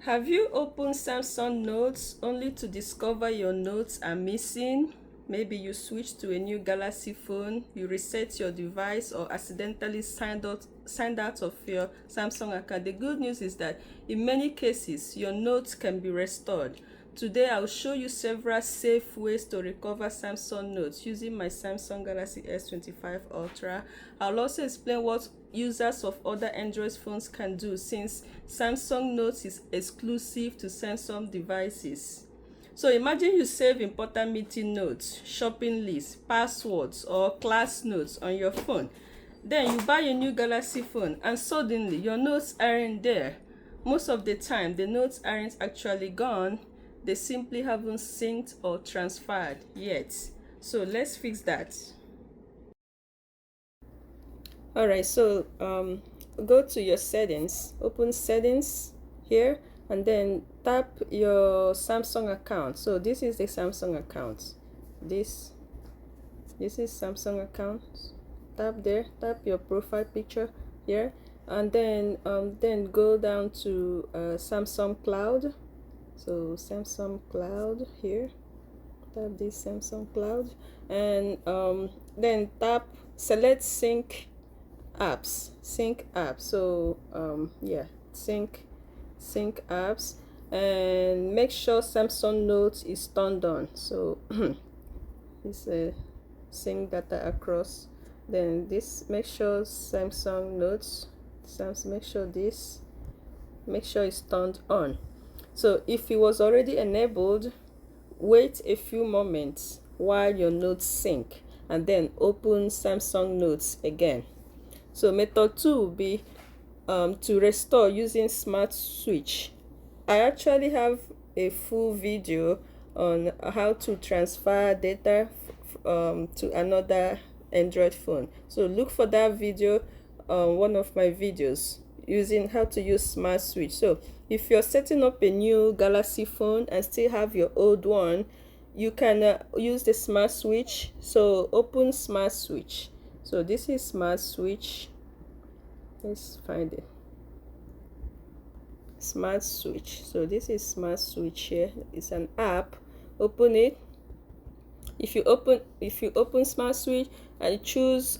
Have you opened Samsung Notes only to discover your notes are missing? Maybe you switched to a new Galaxy phone, you reset your device, or accidentally signed out of your Samsung account. The good news is that in many cases, your notes can be restored. Today, I'll show you several safe ways to recover Samsung Notes using my Samsung Galaxy S25 Ultra. I'll also explain what users of other Android phones can do, since Samsung Notes is exclusive to Samsung devices. So imagine you save important meeting notes, shopping lists, passwords, or class notes on your phone. Then you buy a new Galaxy phone and suddenly your notes aren't there. Most of the time, the notes aren't actually gone. They simply haven't synced or transferred yet. So let's fix that. Alright, so go to your settings, open settings here, and then tap your Samsung account. So this is the Samsung account. This is Samsung account. Tap there, tap your profile picture here, and then go down to Samsung Cloud. So Samsung Cloud here, tap this Samsung Cloud, and then select sync apps. So yeah, sync apps, and make sure Samsung Notes is turned on. So this sync data across. Then this, make sure Samsung Notes, make sure it's turned on. So if it was already enabled, wait a few moments while your notes sync, and then open Samsung Notes again. So method 2 will be to restore using Smart Switch. I actually have a full video on how to transfer data to another Android phone. So look for that video on one of my videos using how to use Smart Switch. So if you're setting up a new Galaxy phone and still have your old one, you can use the Smart Switch. So open Smart Switch. So this is Smart Switch. Let's find it. Smart Switch. So this is Smart Switch here. It's an app. Open it. If you open Smart Switch and choose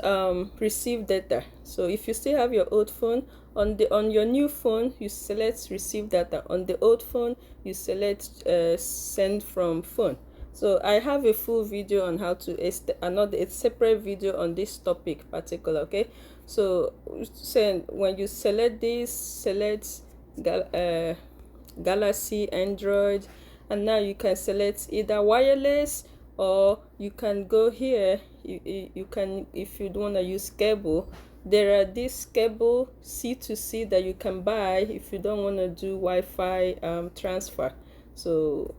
receive data. So if you still have your old phone, on your new phone you select receive data. On the old phone you select send from phone. So I have a full video on how to a separate video on this topic particular. Okay, so when you select this, select Galaxy, Android, and now you can select either wireless, or you can go here. You can, if you don't want to use cable, there are this cable C2C that you can buy if you don't want to do Wi-Fi transfer. So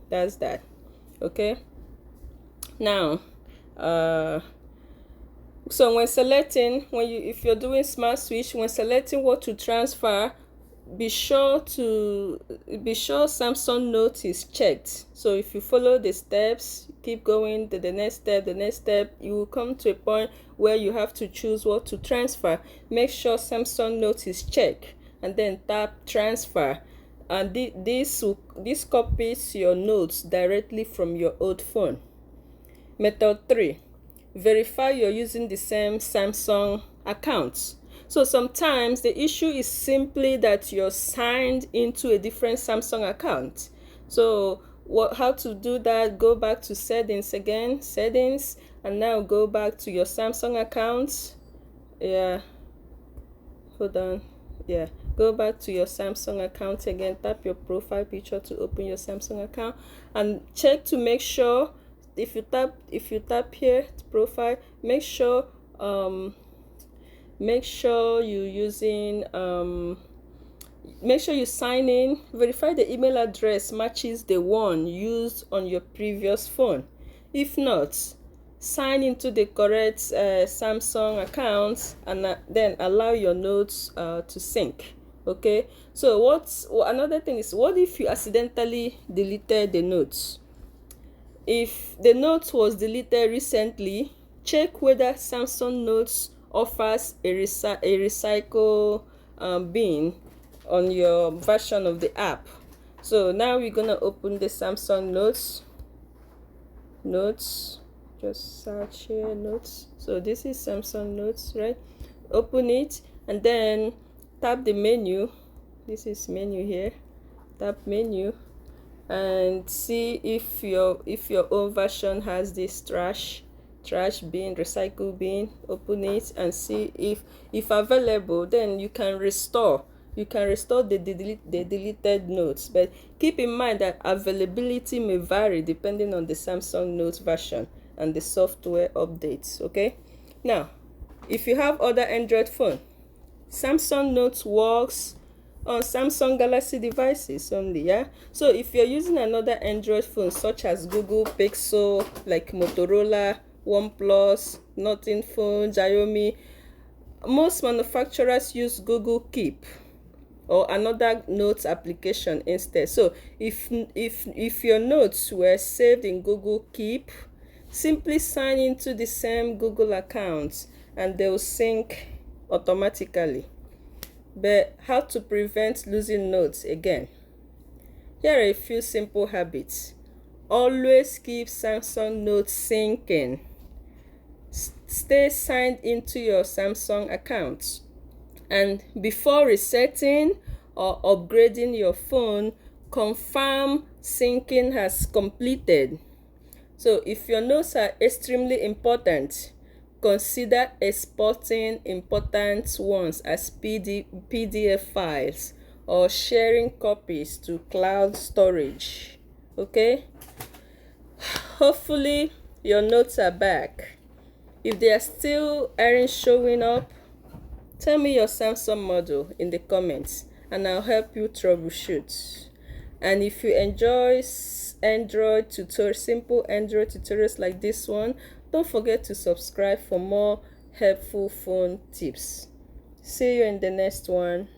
that's that. Okay, now so when selecting, if you're doing Smart Switch, when selecting what to transfer, be sure Samsung Note is checked. So if you follow the steps, keep going to the next step, you will come to a point where you have to choose what to transfer. Make sure Samsung Note is checked, and then tap transfer, and this copies your notes directly from your old phone. Method 3, verify you're using the same Samsung account. So sometimes the issue is simply that you're signed into a different Samsung account. So how to do that? Go back to settings again, and now go back to your Samsung account. Go back to your Samsung account again, tap your profile picture to open your Samsung account, and check to make sure, if you tap here to profile, make sure you sign in. Verify the email address matches the one used on your previous phone. If not, sign into the correct Samsung account, and then allow your notes to sync. Okay, so another thing is, what if you accidentally deleted the notes? If the note was deleted recently, check whether Samsung Notes offers a recycle bin on your version of the app. So now we're gonna open the Samsung Notes. Just search here, Notes. So this is Samsung Notes, right? Open it and then tap the menu. This is menu here. Tap menu and see if your own version has this trash bin, recycle bin. Open it and see if available, then you can restore the deleted notes. But keep in mind that availability may vary depending on the Samsung Note version and the software updates. Okay, now if you have other Android phone, Samsung Note works on Samsung Galaxy devices only. Yeah, so if you're using another Android phone such as Google Pixel, like Motorola, OnePlus, Nothing Phone, Xiaomi, most manufacturers use Google Keep or another notes application instead. So if your notes were saved in Google Keep, simply sign into the same Google account and they will sync automatically. But how to prevent losing notes again? Here are a few simple habits. Always keep Samsung Notes syncing. Stay signed into your Samsung account. And before resetting or upgrading your phone, confirm syncing has completed. So if your notes are extremely important, consider exporting important ones as PDF files or sharing copies to cloud storage. Okay? Hopefully your notes are back. If they are still aren't showing up, tell me your Samsung model in the comments and I'll help you troubleshoot. And if you enjoy simple Android tutorials like this one, don't forget to subscribe for more helpful phone tips. See you in the next one.